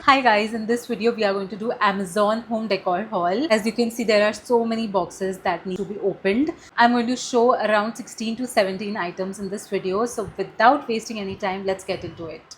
Hi guys, in this video we are going to do Amazon home decor haul. As you can see, there are so many boxes that need to be opened. I'm going to show around 16 to 17 items in this video. So without wasting any time, let's get into it.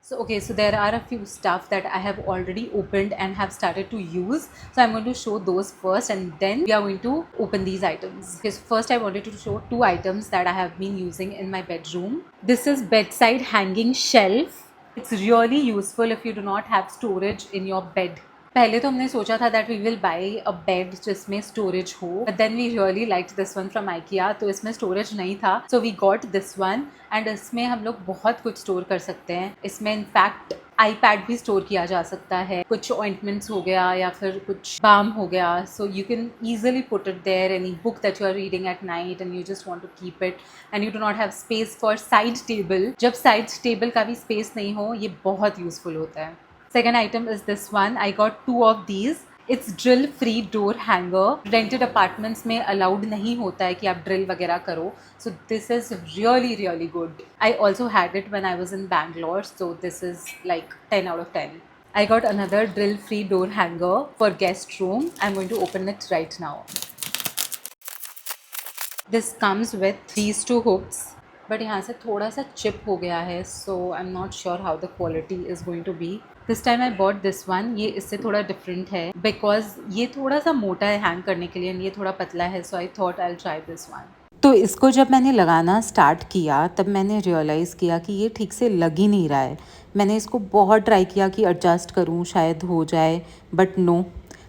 So there are a few stuff that I have already opened and have started to use. So I'm going to show those first and then we are going to open these items. Okay, so first I wanted to show two items that I have been using in my bedroom. This is bedside hanging shelf. It's really useful if you do not have storage in your bed. पहले तो हमने सोचा था that we will buy a bed जिसमें storage हो, but then we really like this one from IKEA, तो इसमें storage नहीं था, so we got this one and इसमें हम लोग बहुत कुछ स्टोर कर सकते हैं. इसमें इनफैक्ट iPad भी स्टोर किया जा सकता है, कुछ ऑइंटमेंट्स हो गया या फिर कुछ बाम हो गया, so you can easily put it there. Any book that you are reading at night and you just want to keep it and you do not have space for side table. जब side table का भी space नहीं हो, ये बहुत useful होता है. Second item is this one. I got two of these. It's drill free door hanger. Rented apartments में allowed नहीं होता है कि आप drill वगैरह करो. So this is really good. I also had it when I was in Bangalore. So this is like 10 out of 10. I got another drill free door hanger for guest room. I'm going to open it right now. This comes with these two hooks. But यहाँ से थोड़ा सा chip हो गया है, so I am not sure how the quality is going to be. This time I bought this one. ये इससे थोड़ा डिफरेंट है बिकॉज ये थोड़ा सा मोटा है हैंग करने के लिए एंड ये थोड़ा पतला है, so I thought I will try this one. तो इसको जब मैंने लगाना स्टार्ट किया तब मैंने रियलाइज़ किया कि ये ठीक से लग ही नहीं रहा है. मैंने इसको बहुत ट्राई किया कि एडजस्ट करूँ, शायद हो जाए, बट नो.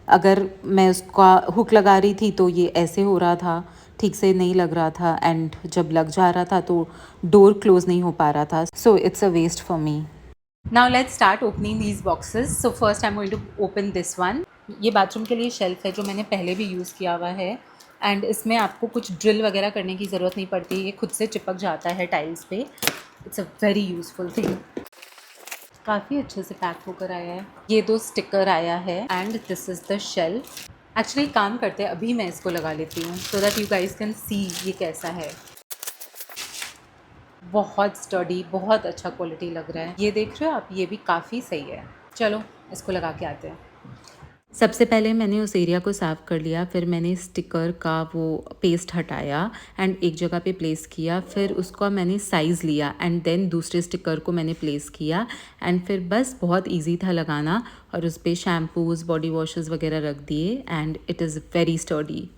अगर मैं उसका हुक लगा रही थी तो ये ऐसे हो रहा था, ठीक से नहीं लग रहा था, एंड जब लग जा रहा था तो डोर क्लोज नहीं हो पा रहा था. So it's a waste for me. Now let's start opening these boxes. So first I am going to open this one. ये बाथरूम के लिए शेल्फ है जो मैंने पहले भी यूज़ किया हुआ है एंड इसमें आपको कुछ ड्रिल वगैरह करने की ज़रूरत नहीं पड़ती. ये खुद से चिपक जाता है टाइल्स पे. It's a very useful thing. काफ़ी अच्छे से पैक होकर आया है. ये दो स्टिकर आया है and this is the shelf. Actually काम करते हैं, अभी मैं इसको लगा लेती हूँ so that you guys can see ये कैसा है. बहुत स्टडी, बहुत अच्छा क्वालिटी लग रहा है. ये देख रहे हो आप, ये भी काफ़ी सही है. चलो इसको लगा के आते हैं. सबसे पहले मैंने उस एरिया को साफ़ कर लिया, फिर मैंने स्टिकर का वो पेस्ट हटाया एंड एक जगह पे प्लेस किया. फिर उसका मैंने साइज़ लिया एंड देन दूसरे स्टिकर को मैंने प्लेस किया एंड फिर बस बहुत इजी था लगाना और उस पर शैम्पूज़, बॉडी वॉशेस वगैरह रख दिए and it is very sturdy.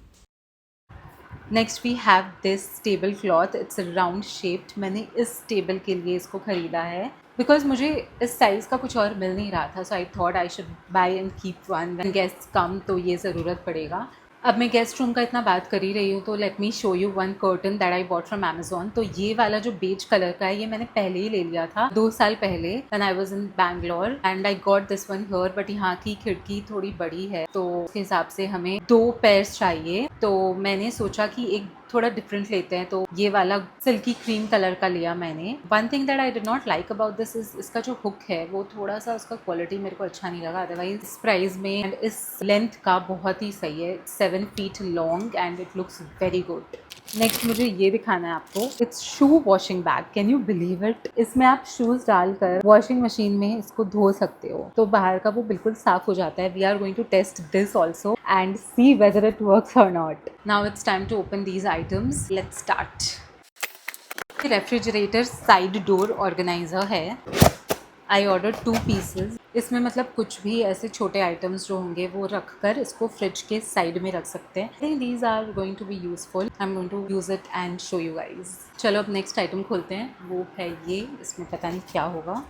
Next we have this table cloth. It's round shaped. मैंने इस टेबल के लिए इसको ख़रीदा है बिकॉज मुझे इस साइज़ का कुछ और मिल नहीं रहा था, so I thought I should buy and keep one when guests come, तो ये ज़रूरत पड़ेगा. अब मैं गेस्ट रूम का इतना बात कर ही रही हूँ तो let me show you one curtain that I bought from Amazon. तो ये वाला जो बेज कलर का है ये मैंने पहले ही ले लिया था 2 साल पहले when I was in Bangalore and I got this one here. But यहाँ की खिड़की थोड़ी बड़ी है तो उसके हिसाब से हमें 2 पेयर्स चाहिए, तो मैंने सोचा कि एक थोड़ा डिफरेंट लेते हैं, तो ये वाला सिल्की क्रीम कलर का लिया मैंने. One thing that I did not like about this is इसका जो हुक है वो थोड़ा सा उसका क्वालिटी मेरे को अच्छा नहीं लगा. अदरवाइज इस प्राइस में एंड इस लेंथ का बहुत ही सही है. 7 feet long and it looks very good. Next मुझे ये दिखाना है आपको. It's shoe washing bag. Can you believe it? इसमें आप शूज़ डालकर वॉशिंग मशीन में इसको धो सकते हो तो बाहर का वो बिल्कुल साफ हो जाता है. We are going to test this also and see whether it works और not. Now it's time to open these items. Let's start. Refrigerator side door organizer है. I order 2 pieces. इसमें मतलब कुछ भी ऐसे छोटे आइटम्स जो होंगे वो रख कर इसको फ्रिज के साइड में रख सकते हैं. I think these are going to be useful. I am going to use it and show you guys. चलो अब नेक्स्ट आइटम खोलते हैं. वो है ये. इसमें पता नहीं क्या होगा.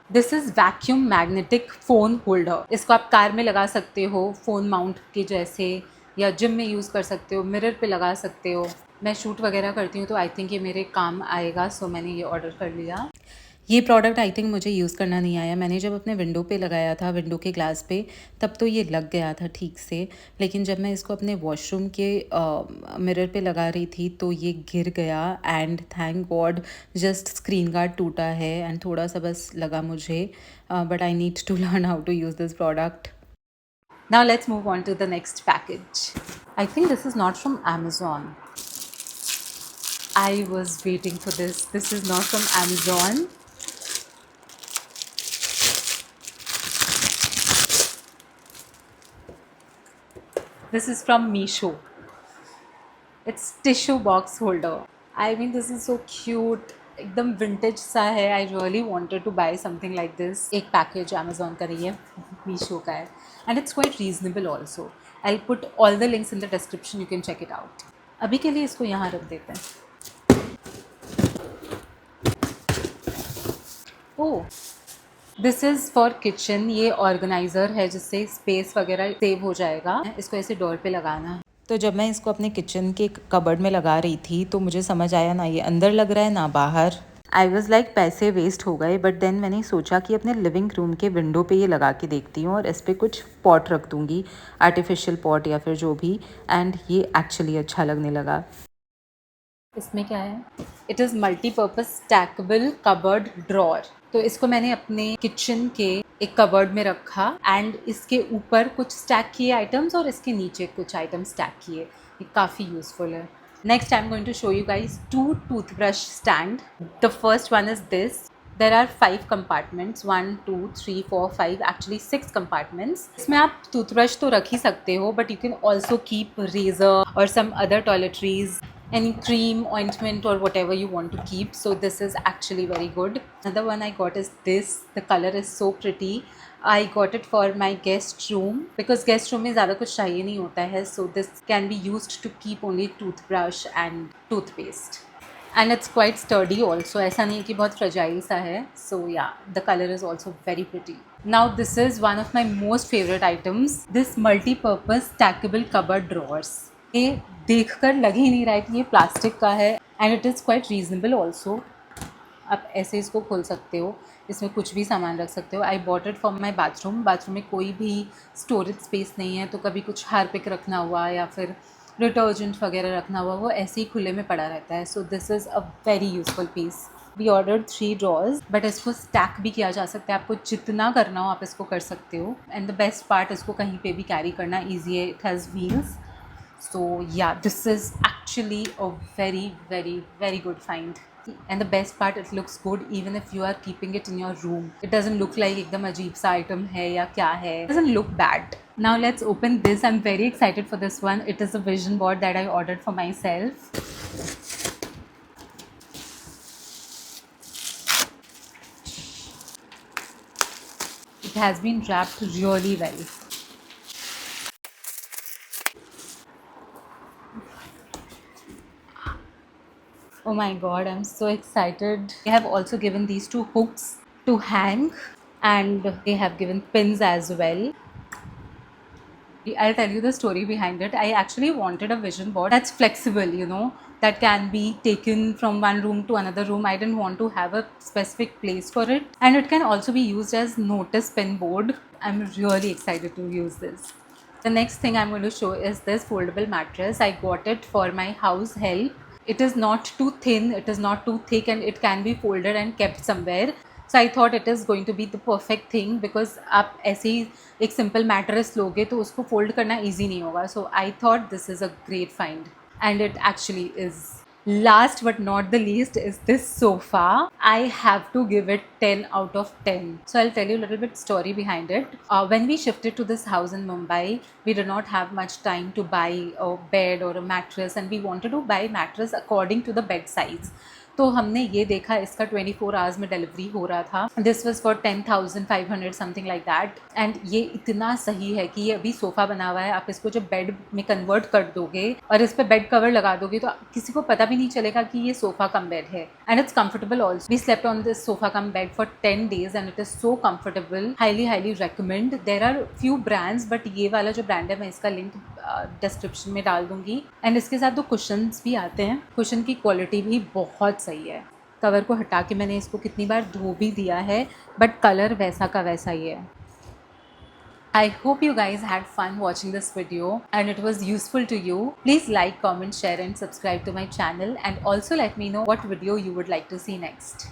This is vacuum magnetic phone holder. इसको आप कार में लगा सकते हो फ़ोन माउंट के जैसे, या जिम में यूज़ कर सकते हो, मिरर पे लगा सकते हो. मैं शूट वगैरह करती हूँ तो आई थिंक ये मेरे काम आएगा, सो मैंने ये ऑर्डर कर लिया. ये प्रोडक्ट आई थिंक मुझे यूज़ करना नहीं आया. मैंने जब अपने विंडो पे लगाया था, विंडो के ग्लास पे, तब तो ये लग गया था ठीक से, लेकिन जब मैं इसको अपने वॉशरूम के मिरर पे लगा रही थी तो ये गिर गया and thank God just screen guard टूटा है एंड थोड़ा सा बस लगा मुझे. But I need to learn how to use this product. Now let's move on to the next package. I think this is not from Amazon. I was waiting for this. This is not from Amazon. This is from Meesho. It's tissue box holder. I mean, this is so cute. एकदम vintage सा है. I really wanted to buy something like this. एक package Amazon का नहीं है, मीशो का है. And it's quite reasonable also. I put all the links in the description, you can check it out. अभी के लिए इसको यहाँ रख देते हैं. Oh, this is for kitchen. ये ऑर्गेनाइज़र है जिससे स्पेस वगैरह सेव हो जाएगा. इसको ऐसे डोर पे लगाना है. तो जब मैं इसको अपने किचन के कबर्ड में लगा रही थी तो मुझे समझ आया ना ये अंदर लग रहा है ना बाहर. आई वॉज़ लाइक पैसे वेस्ट हो गए. बट देन मैंने सोचा कि अपने लिविंग रूम के विंडो पे ये लगा के देखती हूँ और इस पर कुछ पॉट रख दूँगी, आर्टिफिशियल पॉट या फिर जो भी. एंड ये एक्चुअली अच्छा लगने लगा. इसमें क्या है? It is multipurpose stackable cupboard drawer. तो इसको मैंने अपने किचन के एक कबर्ड में रखा एंड इसके ऊपर कुछ स्टैक किए आइटम्स और इसके नीचे कुछ आइटम्स स्टैक किए. ये काफ़ी यूज़फुल है. Next I am going to show you guys 2 toothbrush stand. The first one is this. There are 5 compartments, 1 2 3 4 5, actually 6 compartments. इसमें आप टूथब्रश तो रख ही सकते हो, but you can also keep razor or some other toiletries, any cream, ointment or whatever you want to keep. So this is actually very good. Another one I got is this. The color is so pretty. I got it for my guest room because guest room में ज़्यादा कुछ चाहिए नहीं होता है. So this can be used to keep only toothbrush and toothpaste. And it's quite sturdy also. ऐसा नहीं है कि बहुत fragile सा है. So yeah, the color is also very pretty. Now this is one of my most favorite items. This multi-purpose stackable cupboard drawers. ये देखकर लग ही नहीं रहा है कि ये प्लास्टिक का है. And it is quite reasonable also. आप ऐसे इसको खोल सकते हो, इसमें कुछ भी सामान रख सकते हो. I bought it for my bathroom. Bathroom में कोई भी स्टोरेज स्पेस नहीं है तो कभी कुछ हार्पिक रखना हुआ या फिर डिटर्जेंट वगैरह रखना हुआ, वो ऐसे ही खुले में पड़ा रहता है. So this is a very useful piece. We ordered 3 drawers, but इसको स्टैक भी किया जा सकता है. आपको जितना करना हो आप इसको कर सकते हो. एंड द बेस्ट पार्ट, इसको कहीं पे भी कैरी करना ईजी है. It has wheels. So yeah, this is actually a very good find. And the best part, it looks good even if you are keeping it in your room. It doesn't look like एकदम अजीब सा item है या क्या है. It doesn't look bad. Now let's open this. I'm very excited for this one. It is a vision board that I ordered for myself. It has been wrapped really well. Oh my god, I'm so excited. They have also given these 2 hooks to hang and they have given pins as well. I'll tell you the story behind it. I actually wanted a vision board that's flexible, you know, that can be taken from one room to another room. I didn't want to have a specific place for it. And it can also be used as notice pin board. I'm really excited to use this. The next thing I'm going to show is this foldable mattress. I got it for my house help. It is not too thin, it is not too thick, and it can be folded and kept somewhere. So I thought it is going to be the perfect thing because आप ऐसे ही एक simple mattress लोगे तो उसको fold करना easy नहीं होगा. So I thought this is a great find, and it actually is. Last but not the least is this sofa. I have to give it 10 out of 10. So I'll tell you a little bit story behind it. When we shifted to this house in Mumbai, we did not have much time to buy a bed or a mattress, and we wanted to buy mattress according to the bed size. तो हमने ये देखा, इसका 24 hours में delivery हो रहा था. This was for 10,500 something like that. And ये इतना सही है कि ये अभी सोफ़ा बना हुआ है. आप इसको जब बेड में कन्वर्ट कर दोगे और इस पर बेड कवर लगा दोगे तो किसी को पता भी नहीं चलेगा कि ये सोफ़ा कम बेड है. And it's comfortable also. We slept on this sofa cum bed for 10 days and it is so comfortable. Highly recommend. There are few brands, but ये वाला जो ब्रांड है मैं इसका लिंक डिस्क्रिप्शन में डाल दूंगी. एंड इसके साथ 2 कुशन्स भी आते हैं. कुशन की क्वालिटी भी बहुत सही है. कवर को हटा के मैंने इसको कितनी बार धो भी दिया है, बट कलर वैसा का वैसा ही है. I hope you guys had fun watching this video and it was useful to you. Please like, comment, share and subscribe to my channel, and also let me know what video you would like to see next.